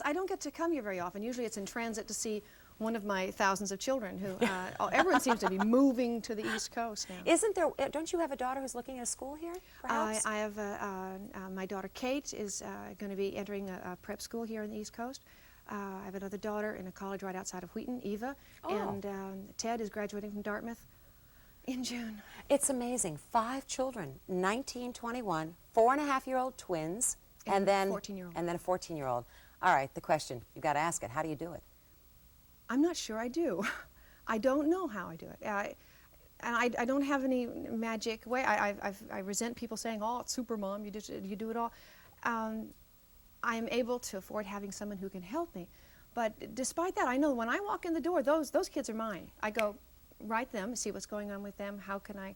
I don't get to come here very often. Usually it's in transit to see one of my thousands of children who, everyone seems to be moving to the East Coast now. Isn't there, don't you have a daughter who's looking at a school here, perhaps? I have, my daughter Kate is going to be entering a prep school here in the East Coast. I have another daughter in a college right outside of Wheaton, Eva, and Ted is graduating from Dartmouth in June. It's amazing. 5 children, 19, 21, 4.5-year-old twins, and then 14-year-old. And then a 14-year-old. All right, the question, you've got to ask it. How do you do it? I'm not sure I do. I don't know how I do it. And I don't have any magic way. I resent people saying, oh, it's super mom, you do it all. I'm able to afford having someone who can help me. But despite that, I know when I walk in the door, those kids are mine. I go write them, see what's going on with them, how can I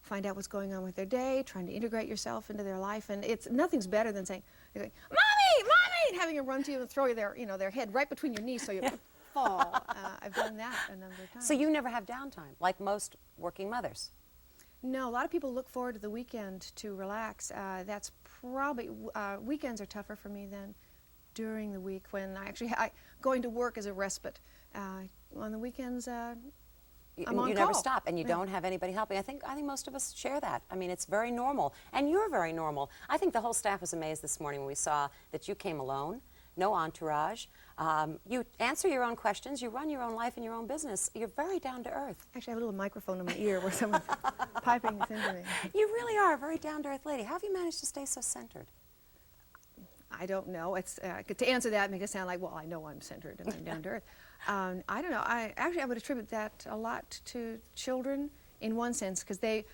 find out what's going on with their day, trying to integrate yourself into their life. And nothing's better than saying, Mommy, Mommy, and having them run to you and throw you their head right between your knees so you fall. I've done that a number of times. So you never have downtime, like most working mothers? No, a lot of people look forward to the weekend to relax. That's probably, weekends are tougher for me than during the week when going to work is a respite. On the weekends, I'm on call. You never stop, and you don't have anybody helping. I think most of us share that. I mean, it's very normal, and you're very normal. I think the whole staff was amazed this morning when we saw that you came alone, no entourage. You answer your own questions, you run your own life and your own business. You're very down to earth. Actually, I have a little microphone in my ear where someone's piping this into me. You really are a very down to earth lady. How have you managed to stay so centered? I don't know. It's to answer that make it sound like, well, I know I'm centered and I'm down to earth. I don't know. I would attribute that a lot to children in one sense, because they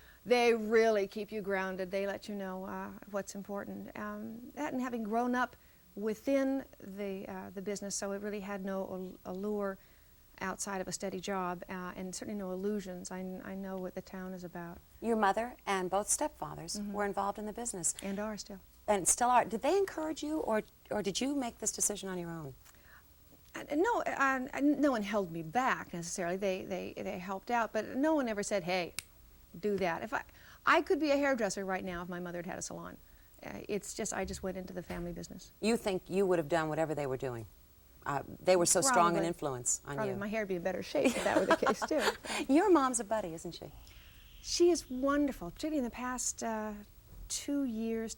really keep you grounded. They let you know what's important. That and having grown up within the business, so it really had no allure outside of a steady job, and certainly no illusions. I know what the town is about. Your mother and both stepfathers were involved in the business. And are still. And still are. Did they encourage you, or did you make this decision on your own? No, no one held me back necessarily. They helped out, but no one ever said, "Hey, do that." If I could be a hairdresser right now if my mother had had a salon. It's just I just went into the family business. You think you would have done whatever they were doing? They were so strong an influence on you. My hair would be in better shape if that were the case too. Your mom's a buddy, isn't she? She is wonderful. Particularly in the past 3 years,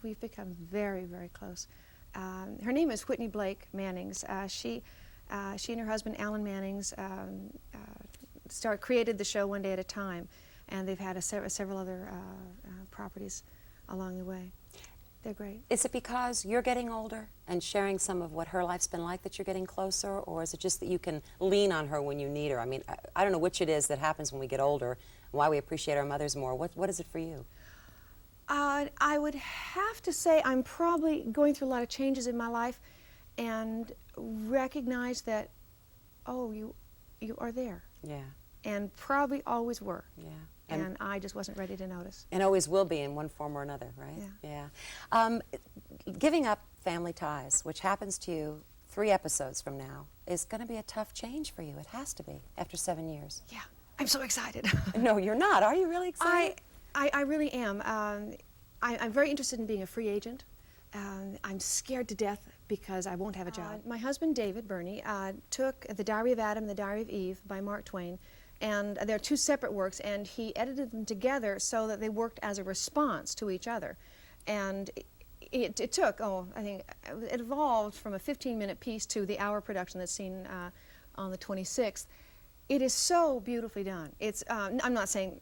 we've become very, very close. Her name is Whitney Blake Mannings. She and her husband Alan Mannings created the show One Day at a Time, and they've had several other properties along the way. They're great. Is it because you're getting older and sharing some of what her life's been like that you're getting closer, or is it just that you can lean on her when you need her? I mean, I don't know which it is that happens when we get older, why we appreciate our mothers more. What is it for you? I would have to say I'm probably going through a lot of changes in my life and recognize that, oh, you are there. Yeah. And probably always were. Yeah. And I just wasn't ready to notice. And always will be in one form or another, right? Yeah. Giving up family ties, which happens to you 3 episodes from now, is going to be a tough change for you. It has to be, after 7 years. Yeah. I'm so excited. No, you're not. Are you really excited? I really am. I'm very interested in being a free agent. I'm scared to death because I won't have a job. My husband, David Birney, took The Diary of Adam and The Diary of Eve by Mark Twain, and they're 2 separate works, and he edited them together so that they worked as a response to each other. And it took, I think, it evolved from a 15-minute piece to the hour production that's seen on the 26th. It is so beautifully done. It's, I'm not saying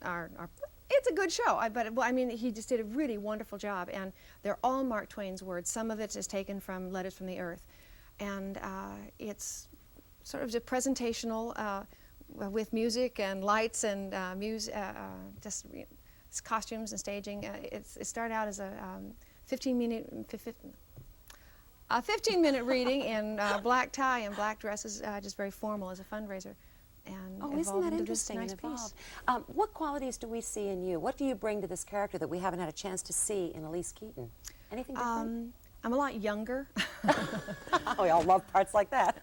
it's a good show, but I mean, he just did a really wonderful job, and they're all Mark Twain's words. Some of it is taken from Letters from the Earth, and it's sort of just presentational with music and lights and just costumes and staging. It started out as a 15-minute reading in black tie and black dresses, just very formal as a fundraiser. And isn't that interesting and evolved? What qualities do we see in you? What do you bring to this character that we haven't had a chance to see in Elyse Keaton? Anything different? I'm a lot younger. We all love parts like that.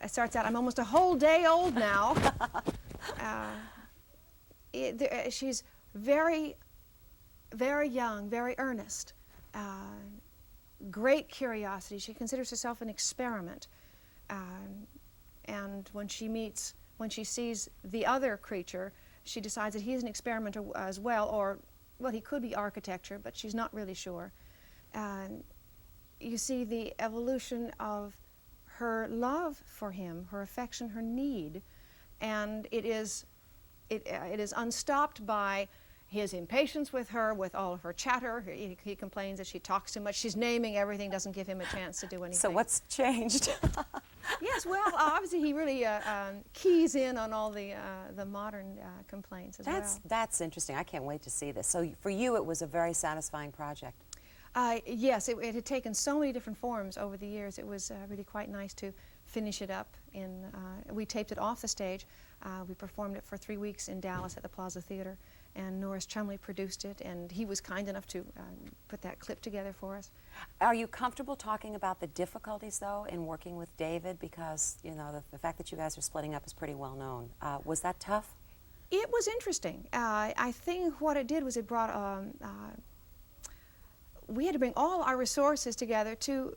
It starts out, I'm almost a whole day old now. She's very, very young, very earnest, great curiosity. She considers herself an experiment. And when she sees the other creature, she decides that he's an experiment as well, or, well, he could be architecture, but she's not really sure. You see the evolution of her love for him, her affection, her need, and it is unstopped by his impatience with her, with all of her chatter. He complains that she talks too much. She's naming everything, doesn't give him a chance to do anything. So what's changed? Yes, well, obviously he really keys in on all the modern complaints as well. That's interesting. I can't wait to see this. So for you, it was a very satisfying project. Yes, it had taken so many different forms over the years. It was really quite nice to finish it up. We taped it off the stage. We performed it for 3 weeks in Dallas at the Plaza Theater, and Norris Chumley produced it, and he was kind enough to put that clip together for us. Are you comfortable talking about the difficulties, though, in working with David? Because, you know, the fact that you guys are splitting up is pretty well known. Was that tough? It was interesting. I think what it did was it brought we had to bring all our resources together to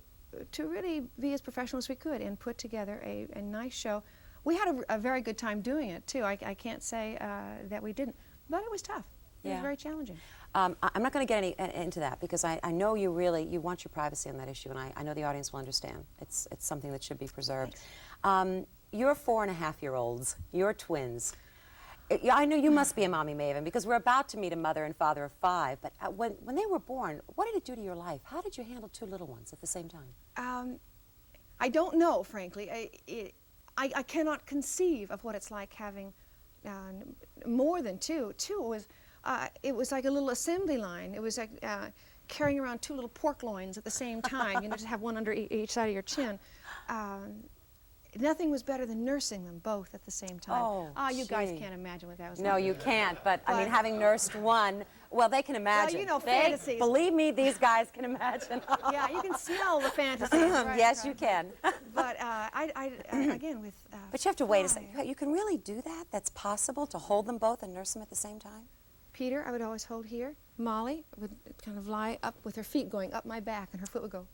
really be as professional as we could and put together a nice show. We had a very good time doing it, too. I can't say that we didn't, but it was tough. It was very challenging. I'm not going to get into that because I know you want your privacy on that issue, and I know the audience will understand. It's something that should be preserved. You're 4.5-year-olds. You're twins. I know you must be a mommy maven because we're about to meet a mother and father of 5, but when they were born, what did it do to your life? How did you handle 2 little ones at the same time? I don't know, frankly. I cannot conceive of what it's like having more than 2. 2 was, it was like a little assembly line. It was like carrying around 2 little pork loins at the same time, you know, just have one under each side of your chin. Nothing was better than nursing them both at the same time. Oh, you guys can't imagine what that was like. No, you can't, but I mean, having nursed one, well, they can imagine. Well, you know, fantasies. Believe me, these guys can imagine. Yeah, you can smell the fantasies. Right, yes, you can. But again, with But you have to wait a second. You can really do that? That's possible, to hold them both and nurse them at the same time? Peter, I would always hold here. Molly would kind of lie up with her feet going up my back, and her foot would go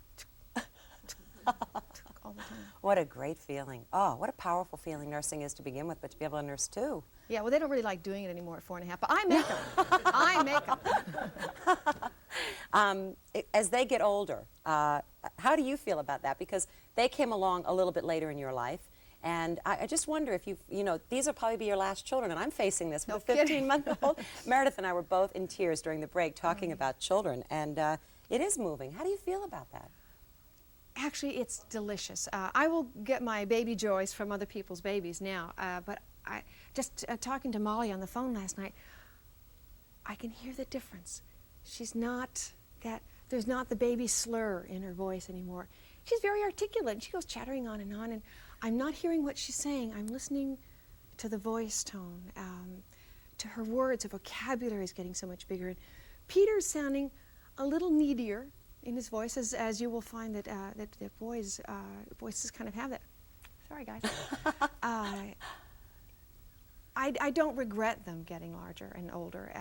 all the time. What a great feeling. Oh, what a powerful feeling nursing is to begin with, but to be able to nurse 2. Yeah, well, they don't really like doing it anymore at 4.5, but I make them. I make them. As they get older, how do you feel about that? Because they came along a little bit later in your life, and I just wonder if you know, these will probably be your last children, and I'm facing this with a 15-month-old. Meredith and I were both in tears during the break talking about children, and it is moving. How do you feel about that? Actually, it's delicious. I will get my baby joys from other people's babies now, but just talking to Molly on the phone last night, I can hear the difference. She's not there's not the baby slur in her voice anymore. She's very articulate. She goes chattering on, and I'm not hearing what she's saying. I'm listening to the voice tone, to her words. Her vocabulary is getting so much bigger. And Peter's sounding a little needier in his voice, as you will find that that boys' voices kind of have that. Sorry, guys. I don't regret them getting larger and older.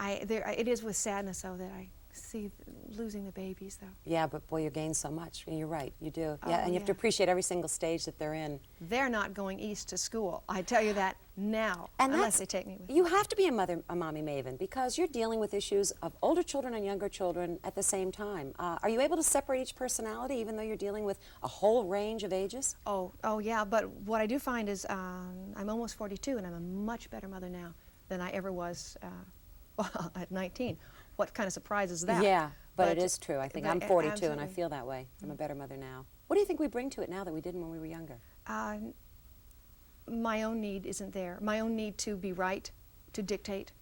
It is with sadness, though, that I see losing the babies, though. Yeah, but boy, you gain so much. You're right, you do. Yeah, and you have to appreciate every single stage that they're in. They're not going east to school. I tell you that now, and unless they take me with them. You have to be a mommy maven because you're dealing with issues of older children and younger children at the same time. Are you able to separate each personality, even though you're dealing with a whole range of ages? Oh yeah, but what I do find is I'm almost 42, and I'm a much better mother now than I ever was at 19. What kind of surprise is that? Yeah, but it is true. I think I'm 42 absolutely. And I feel that way. I'm a better mother now. What do you think we bring to it now that we didn't when we were younger? My own need isn't there. My own need to be right, to dictate,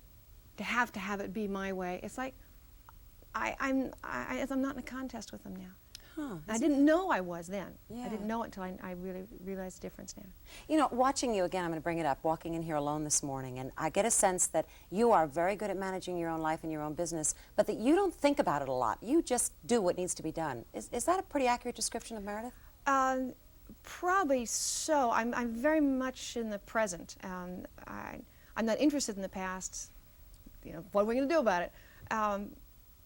to have it be my way. It's like I'm not in a contest with them now. Huh, I didn't know I was then. Yeah. I didn't know it until I really realized the difference now. You know, watching you again, I'm going to bring it up, walking in here alone this morning, and I get a sense that you are very good at managing your own life and your own business, but that you don't think about it a lot. You just do what needs to be done. Is that a pretty accurate description of Meredith? Probably so. I'm very much in the present. I'm not interested in the past. You know, what are we going to do about it?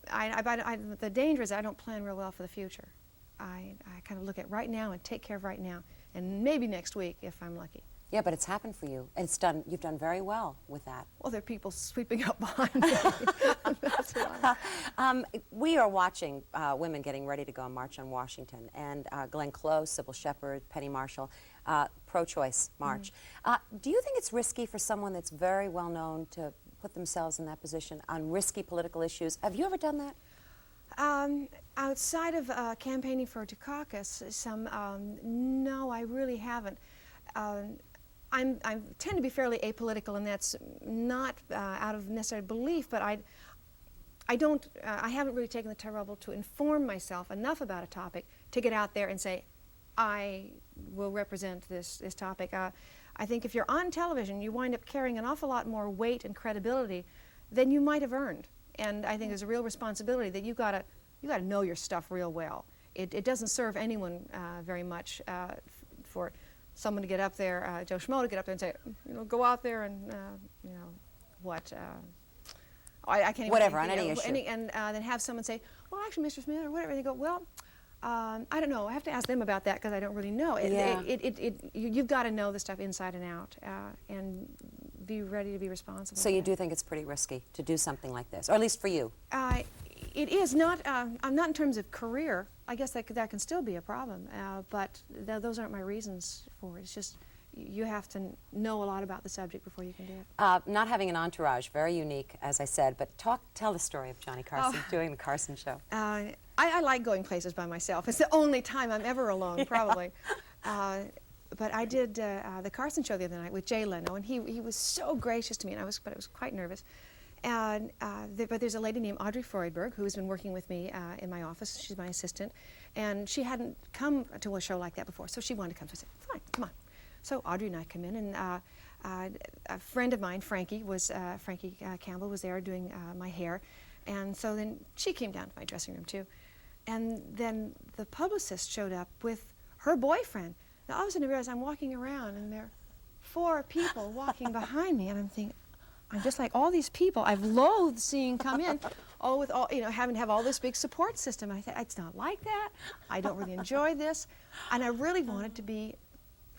The danger is I don't plan real well for the future. I kind of look at right now and take care of right now, and maybe next week if I'm lucky. Yeah, but it's happened for you, and it's done. You've done very well with that. Well, there are people sweeping up behind me. That's why. We are watching women getting ready to go on March on Washington, and Glenn Close, Sybil Shepherd, Penny Marshall, pro-choice march. Do you think it's risky for someone that's very well known to put themselves in that position on risky political issues? Have you ever done that? Outside of campaigning for Dukakis, no, I really haven't. I tend to be fairly apolitical, and that's not out of necessary belief, but I haven't really taken the trouble to inform myself enough about a topic to get out there and say, I will represent this topic. I think if you're on television, you wind up carrying an awful lot more weight and credibility than you might have earned. And I think there's a real responsibility that you got to know your stuff real well. It doesn't serve anyone very much for someone to get up there, Joe Schmo to get up there and say, go out there and, what, I can't even whatever, think, on any issue. And then have someone say, well, actually, Mr. Smith, or whatever. And they go, well, I don't know. I have to ask them about that because I don't really know. You've got to know the stuff inside and out and be ready to be responsible. So you do think it's pretty risky to do something like this, or at least for you? It is not. Not in terms of career. I guess that can still be a problem. But those aren't my reasons for it. It's just you have to know a lot about the subject before you can do it. Not having an entourage, very unique, as I said. But tell the story of Johnny Carson doing the Carson show. I like going places by myself. It's the only time I'm ever alone, probably. But I did the Carson show the other night with Jay Leno, and he was so gracious to me, and I was quite nervous. And but there's a lady named Audrey Freudberg who has been working with me in my office. She's my assistant, and she hadn't come to a show like that before, so she wanted to come. So I said, "Fine, come on." So Audrey and I come in, and a friend of mine, Frankie Campbell, was there doing my hair, and so then she came down to my dressing room too, and then the publicist showed up with her boyfriend. Now all of a sudden I realized I'm walking around, and there are 4 people walking behind me, and I'm thinking, I'm just like all these people I've loathed seeing come in, all with all, having to have all this big support system. I thought, it's not like that. I don't really enjoy this, and I really wanted to be,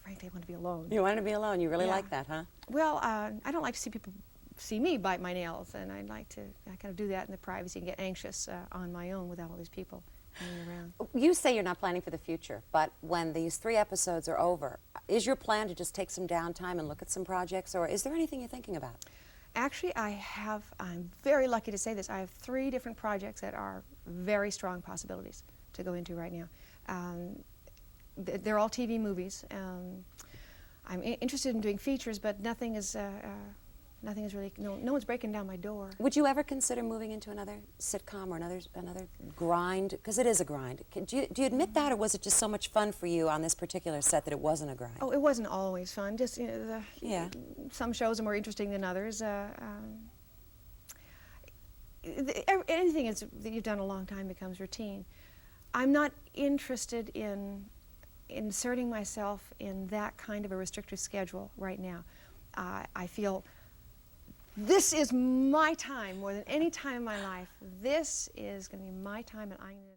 frankly, I wanted to be alone. You wanted to be alone. You really like that, huh? Well, I don't like to see people see me bite my nails, and I kind of do that in the privacy and get anxious on my own without all these people hanging around. You say you're not planning for the future, but when these 3 episodes are over, is your plan to just take some downtime and look at some projects, or is there anything you're thinking about? Actually, I'm very lucky to say this, I have 3 different projects that are very strong possibilities to go into right now. They're all TV movies. I'm interested in doing features, but nothing is really, no one's breaking down my door. Would you ever consider moving into another sitcom or another grind? Because it is a grind. Do you admit that, or was it just so much fun for you on this particular set that it wasn't a grind? Oh, it wasn't always fun. Just some shows are more interesting than others. Anything that you've done a long time becomes routine. I'm not interested in inserting myself in that kind of a restrictive schedule right now. I feel this is my time more than any time in my life. This is going to be my time, and I'm going to